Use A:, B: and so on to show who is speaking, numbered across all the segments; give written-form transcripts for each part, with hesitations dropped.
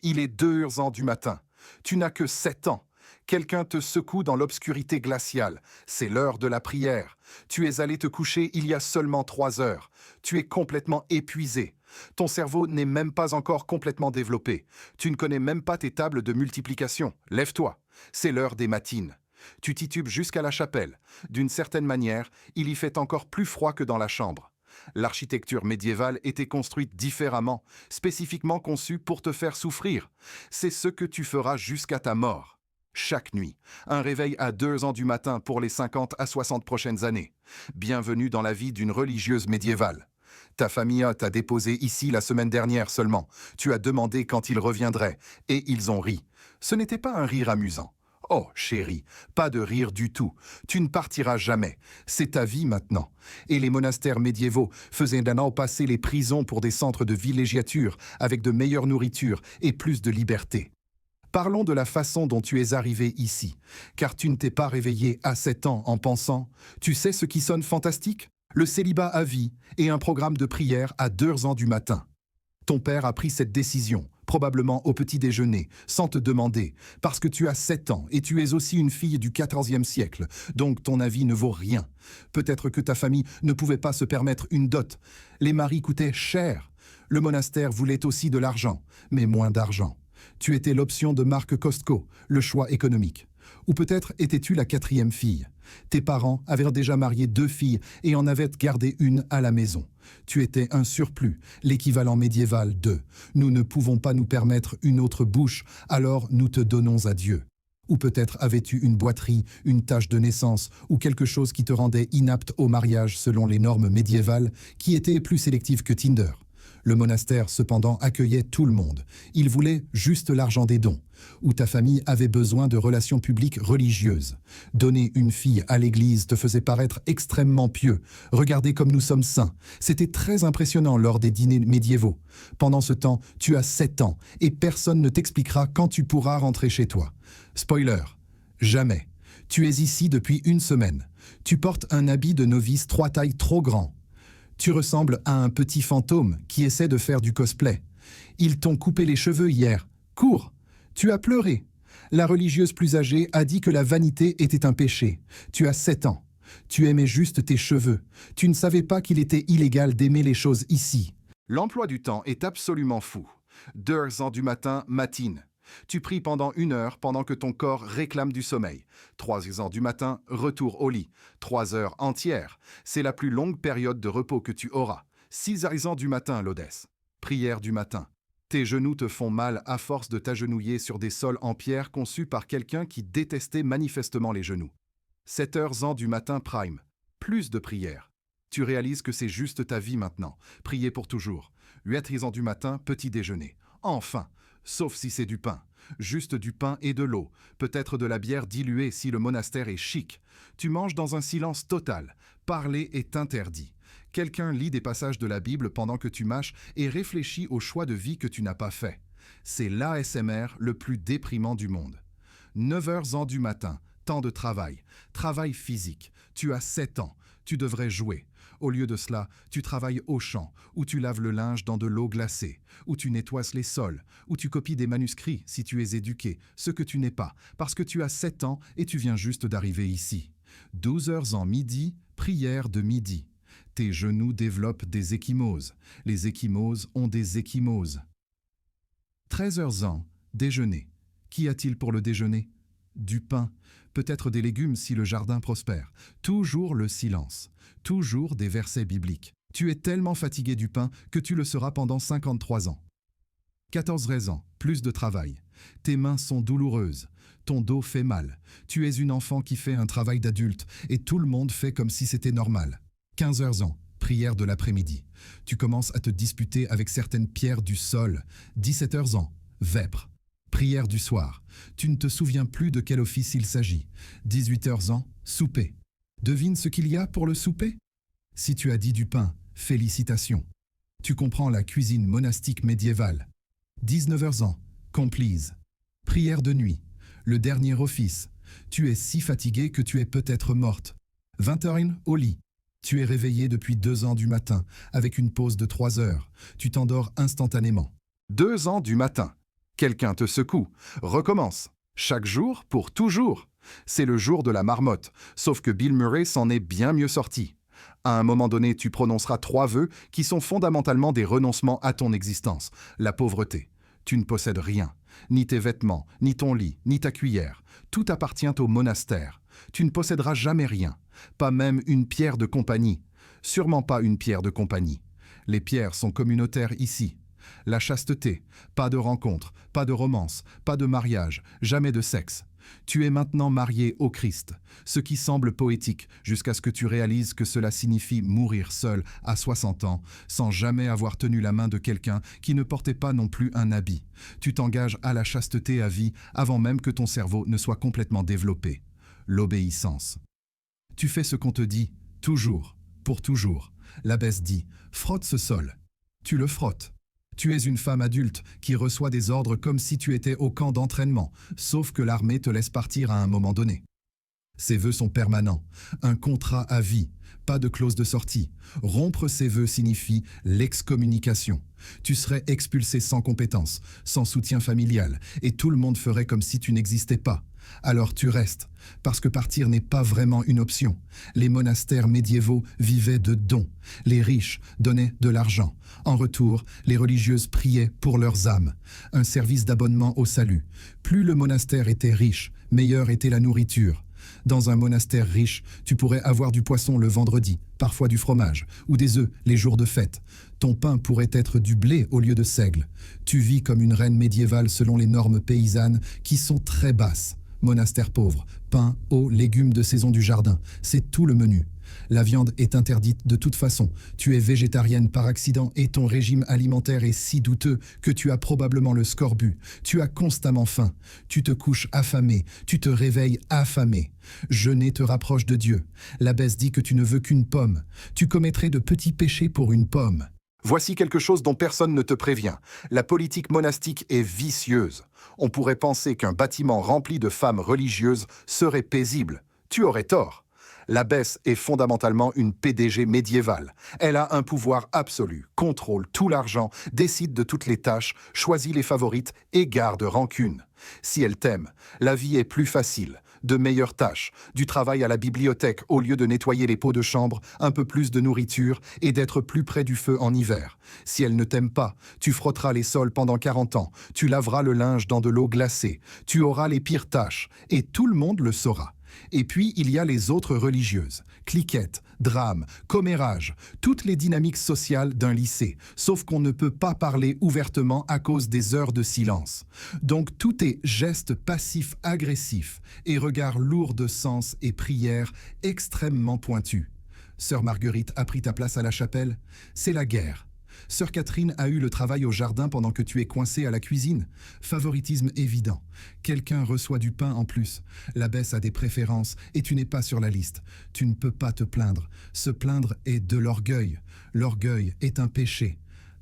A: Il est 2 heures du matin. Tu n'as que 7 ans. Quelqu'un te secoue dans l'obscurité glaciale. C'est l'heure de la prière. Tu es allé te coucher il y a seulement 3 heures. Tu es complètement épuisé. Ton cerveau n'est même pas encore complètement développé. Tu ne connais même pas tes tables de multiplication. Lève-toi. C'est l'heure des matines. Tu titubes jusqu'à la chapelle. D'une certaine manière, il y fait encore plus froid que dans la chambre. L'architecture médiévale était construite différemment, spécifiquement conçue pour te faire souffrir. C'est ce que tu feras jusqu'à ta mort. Chaque nuit, un réveil à 2 ans du matin pour les 50 à 60 prochaines années. Bienvenue dans la vie d'une religieuse médiévale. Ta famille t'a déposé ici la semaine dernière seulement. Tu as demandé quand ils reviendraient, et ils ont ri. Ce n'était pas un rire amusant. Oh, chérie, pas de rire du tout. Tu ne partiras jamais. C'est ta vie maintenant. Et les monastères médiévaux faisaient d'un an passé les prisons pour des centres de villégiature avec de meilleures nourritures et plus de liberté. Parlons de la façon dont tu es arrivé ici, car tu ne t'es pas réveillé à 7 ans en pensant « Tu sais ce qui sonne fantastique ?» Le célibat à vie et un programme de prière à 2 ans du matin. Ton père a pris cette décision, probablement au petit déjeuner, sans te demander, parce que tu as 7 ans et tu es aussi une fille du XIVe siècle, donc ton avis ne vaut rien. Peut-être que ta famille ne pouvait pas se permettre une dot. Les maris coûtaient cher. Le monastère voulait aussi de l'argent, mais moins d'argent. Tu étais l'option de Marc Costco, le choix économique. Ou peut-être étais-tu la 4e fille. Tes parents avaient déjà marié 2 filles et en avaient gardé une à la maison. Tu étais un surplus, l'équivalent médiéval de « Nous ne pouvons pas nous permettre une autre bouche, alors nous te donnons à Dieu ». Ou peut-être avais-tu une boiterie, une tache de naissance ou quelque chose qui te rendait inapte au mariage selon les normes médiévales qui étaient plus sélectives que Tinder. Le monastère, cependant, accueillait tout le monde. Il voulait juste l'argent des dons. Ou ta famille avait besoin de relations publiques religieuses. Donner une fille à l'église te faisait paraître extrêmement pieux. Regardez comme nous sommes saints. C'était très impressionnant lors des dîners médiévaux. Pendant ce temps, tu as 7 ans et personne ne t'expliquera quand tu pourras rentrer chez toi. Spoiler, jamais. Tu es ici depuis 1 semaine. Tu portes un habit de novice 3 tailles trop grand. Tu ressembles à un petit fantôme qui essaie de faire du cosplay. Ils t'ont coupé les cheveux hier. Cours! Tu as pleuré. La religieuse plus âgée a dit que la vanité était un péché. Tu as 7 ans. Tu aimais juste tes cheveux. Tu ne savais pas qu'il était illégal d'aimer les choses ici. L'emploi du temps est absolument fou. 2 heures du matin, matine. Tu pries pendant 1 heure pendant que ton corps réclame du sommeil. 3 heures du matin, retour au lit. 3 heures entières. C'est la plus longue période de repos que tu auras. 6 heures du matin, l'Odesse. Prière du matin. Tes genoux te font mal à force de t'agenouiller sur des sols en pierre conçus par quelqu'un qui détestait manifestement les genoux. 7 heures du matin, prime. Plus de prière. Tu réalises que c'est juste ta vie maintenant. Prier pour toujours. 8 heures du matin, petit déjeuner. Enfin! Sauf si c'est du pain. Juste du pain et de l'eau. Peut-être de la bière diluée si le monastère est chic. Tu manges dans un silence total. Parler est interdit. Quelqu'un lit des passages de la Bible pendant que tu mâches et réfléchit au choix de vie que tu n'as pas fait. C'est l'ASMR le plus déprimant du monde. 9 heures du matin. Temps de travail. Travail physique. Tu as 7 ans. Tu devrais jouer. Au lieu de cela, tu travailles au champ, ou tu laves le linge dans de l'eau glacée, ou tu nettoies les sols, ou tu copies des manuscrits si tu es éduqué, ce que tu n'es pas, parce que tu as 7 ans et tu viens juste d'arriver ici. 12 heures en midi, prière de midi. Tes genoux développent des ecchymoses. Les ecchymoses ont des ecchymoses. 13 heures en déjeuner. Qu'y a-t-il pour le déjeuner? Du pain, peut-être des légumes si le jardin prospère. Toujours le silence, toujours des versets bibliques. Tu es tellement fatigué du pain que tu le seras pendant 53 ans. 14 ans, plus de travail. Tes mains sont douloureuses, ton dos fait mal. Tu es une enfant qui fait un travail d'adulte et tout le monde fait comme si c'était normal. 15 ans, prière de l'après-midi. Tu commences à te disputer avec certaines pierres du sol. 17 ans, vêpres. Prière du soir. Tu ne te souviens plus de quel office il s'agit. 18 ans, souper. Devine ce qu'il y a pour le souper? Si tu as dit du pain, félicitations. Tu comprends la cuisine monastique médiévale. 19 ans, complise. Prière de nuit. Le dernier office. Tu es si fatigué que tu es peut-être morte. 20 heures au lit. Tu es réveillé depuis 2 ans du matin, avec une pause de 3 heures. Tu t'endors instantanément. 2 ans du matin. Quelqu'un te secoue. Recommence. Chaque jour pour toujours. C'est le jour de la marmotte, sauf que Bill Murray s'en est bien mieux sorti. À un moment donné, tu prononceras 3 vœux qui sont fondamentalement des renoncements à ton existence. La pauvreté. Tu ne possèdes rien. Ni tes vêtements, ni ton lit, ni ta cuillère. Tout appartient au monastère. Tu ne posséderas jamais rien. Pas même une pierre de compagnie. Sûrement pas une pierre de compagnie. Les pierres sont communautaires ici. La chasteté, pas de rencontre, pas de romance, pas de mariage, jamais de sexe. Tu es maintenant marié au Christ, ce qui semble poétique jusqu'à ce que tu réalises que cela signifie mourir seul à 60 ans, sans jamais avoir tenu la main de quelqu'un qui ne portait pas non plus un habit. Tu t'engages à la chasteté à vie avant même que ton cerveau ne soit complètement développé. L'obéissance. Tu fais ce qu'on te dit, toujours, pour toujours. L'abbesse dit « frotte ce sol ». Tu le frottes. Tu es une femme adulte qui reçoit des ordres comme si tu étais au camp d'entraînement, sauf que l'armée te laisse partir à un moment donné. Ces vœux sont permanents, un contrat à vie, pas de clause de sortie. Rompre ces vœux signifie l'excommunication. Tu serais expulsé sans compétence, sans soutien familial, et tout le monde ferait comme si tu n'existais pas. Alors tu restes, parce que partir n'est pas vraiment une option. Les monastères médiévaux vivaient de dons. Les riches donnaient de l'argent. En retour, les religieuses priaient pour leurs âmes. Un service d'abonnement au salut. Plus le monastère était riche, meilleure était la nourriture. Dans un monastère riche, tu pourrais avoir du poisson le vendredi, parfois du fromage, ou des œufs les jours de fête. Ton pain pourrait être du blé au lieu de seigle. Tu vis comme une reine médiévale selon les normes paysannes qui sont très basses. Monastère pauvre, pain, eau, légumes de saison du jardin, c'est tout le menu. La viande est interdite de toute façon. Tu es végétarienne par accident et ton régime alimentaire est si douteux que tu as probablement le scorbut. Tu as constamment faim. Tu te couches affamé. Tu te réveilles affamé. Jeûner te rapproche de Dieu. L'abbesse dit que tu ne veux qu'une pomme. Tu commettrais de petits péchés pour une pomme. Voici quelque chose dont personne ne te prévient. La politique monastique est vicieuse. On pourrait penser qu'un bâtiment rempli de femmes religieuses serait paisible. Tu aurais tort. L'abbesse est fondamentalement une PDG médiévale. Elle a un pouvoir absolu, contrôle tout l'argent, décide de toutes les tâches, choisit les favorites et garde rancune. Si elle t'aime, la vie est plus facile. De meilleures tâches, du travail à la bibliothèque au lieu de nettoyer les pots de chambre, un peu plus de nourriture et d'être plus près du feu en hiver. Si elle ne t'aime pas, tu frotteras les sols pendant 40 ans, tu laveras le linge dans de l'eau glacée, tu auras les pires tâches et tout le monde le saura. Et puis, il y a les autres religieuses. Cliquettes, drames, commérages, toutes les dynamiques sociales d'un lycée, sauf qu'on ne peut pas parler ouvertement à cause des heures de silence. Donc tout est gestes passifs agressifs et regards lourds de sens et prières extrêmement pointus. Sœur Marguerite a pris ta place à la chapelle. C'est la guerre. Sœur Catherine a eu le travail au jardin pendant que tu es coincé à la cuisine. Favoritisme évident. Quelqu'un reçoit du pain en plus. L'abbesse a des préférences et tu n'es pas sur la liste. Tu ne peux pas te plaindre. Se plaindre est de l'orgueil. L'orgueil est un péché.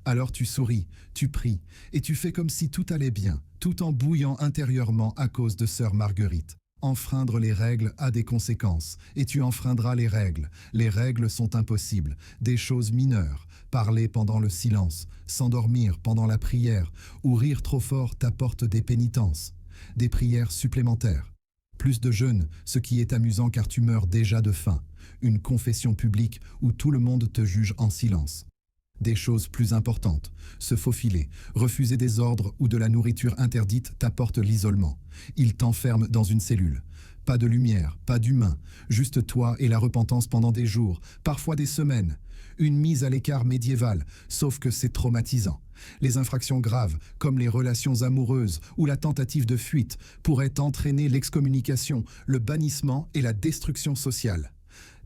A: Alors tu souris, tu pries et tu fais comme si tout allait bien, tout en bouillant intérieurement à cause de Sœur Marguerite. Enfreindre les règles a des conséquences, et tu enfreindras les règles. Les règles sont impossibles, des choses mineures. Parler pendant le silence, s'endormir pendant la prière, ou rire trop fort t'apporte des pénitences, des prières supplémentaires. Plus de jeûne, ce qui est amusant car tu meurs déjà de faim. Une confession publique où tout le monde te juge en silence. Des choses plus importantes, se faufiler, refuser des ordres ou de la nourriture interdite t'apporte l'isolement. Il t'enferme dans une cellule. Pas de lumière, pas d'humain, juste toi et la repentance pendant des jours, parfois des semaines. Une mise à l'écart médiévale, sauf que c'est traumatisant. Les infractions graves, comme les relations amoureuses ou la tentative de fuite, pourraient entraîner l'excommunication, le bannissement et la destruction sociale.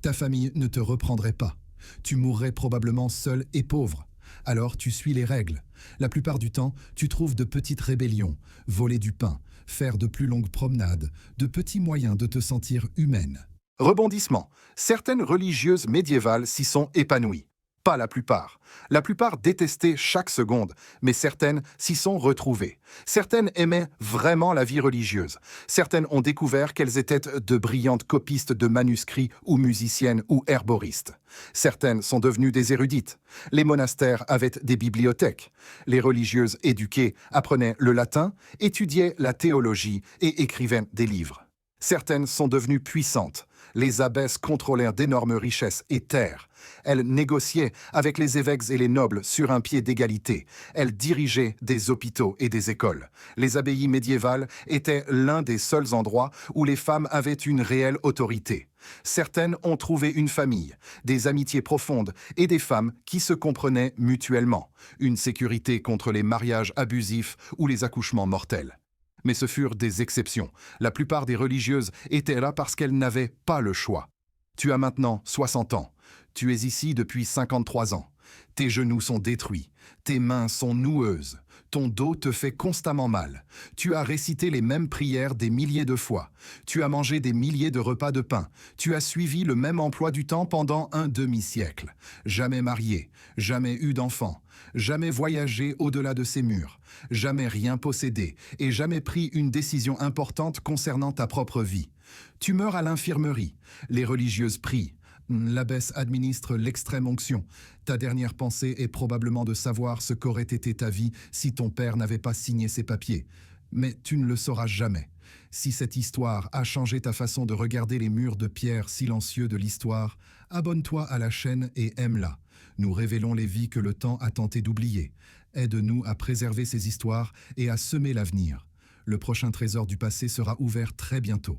A: Ta famille ne te reprendrait pas. Tu mourrais probablement seul et pauvre. Alors tu suis les règles. La plupart du temps, tu trouves de petites rébellions, voler du pain, faire de plus longues promenades, de petits moyens de te sentir humaine. Rebondissement. Certaines religieuses médiévales s'y sont épanouies. Pas la plupart. La plupart détestaient chaque seconde, mais certaines s'y sont retrouvées. Certaines aimaient vraiment la vie religieuse. Certaines ont découvert qu'elles étaient de brillantes copistes de manuscrits ou musiciennes ou herboristes. Certaines sont devenues des érudites. Les monastères avaient des bibliothèques. Les religieuses éduquées apprenaient le latin, étudiaient la théologie et écrivaient des livres. Certaines sont devenues puissantes. Les abbesses contrôlèrent d'énormes richesses et terres. Elles négociaient avec les évêques et les nobles sur un pied d'égalité. Elles dirigeaient des hôpitaux et des écoles. Les abbayes médiévales étaient l'un des seuls endroits où les femmes avaient une réelle autorité. Certaines ont trouvé une famille, des amitiés profondes et des femmes qui se comprenaient mutuellement. Une sécurité contre les mariages abusifs ou les accouchements mortels. Mais ce furent des exceptions. La plupart des religieuses étaient là parce qu'elles n'avaient pas le choix. Tu as maintenant 60 ans. Tu es ici depuis 53 ans. Tes genoux sont détruits. Tes mains sont noueuses. Ton dos te fait constamment mal. Tu as récité les mêmes prières des milliers de fois. Tu as mangé des milliers de repas de pain. Tu as suivi le même emploi du temps pendant un demi-siècle. Jamais marié, jamais eu d'enfant, jamais voyagé au-delà de ces murs, jamais rien possédé et jamais pris une décision importante concernant ta propre vie. Tu meurs à l'infirmerie. Les religieuses prient. L'abbesse administre l'extrême onction. Ta dernière pensée est probablement de savoir ce qu'aurait été ta vie si ton père n'avait pas signé ses papiers. Mais tu ne le sauras jamais. Si cette histoire a changé ta façon de regarder les murs de pierre silencieux de l'histoire, abonne-toi à la chaîne et aime-la. Nous révélons les vies que le temps a tenté d'oublier. Aide-nous à préserver ces histoires et à semer l'avenir. Le prochain trésor du passé sera ouvert très bientôt.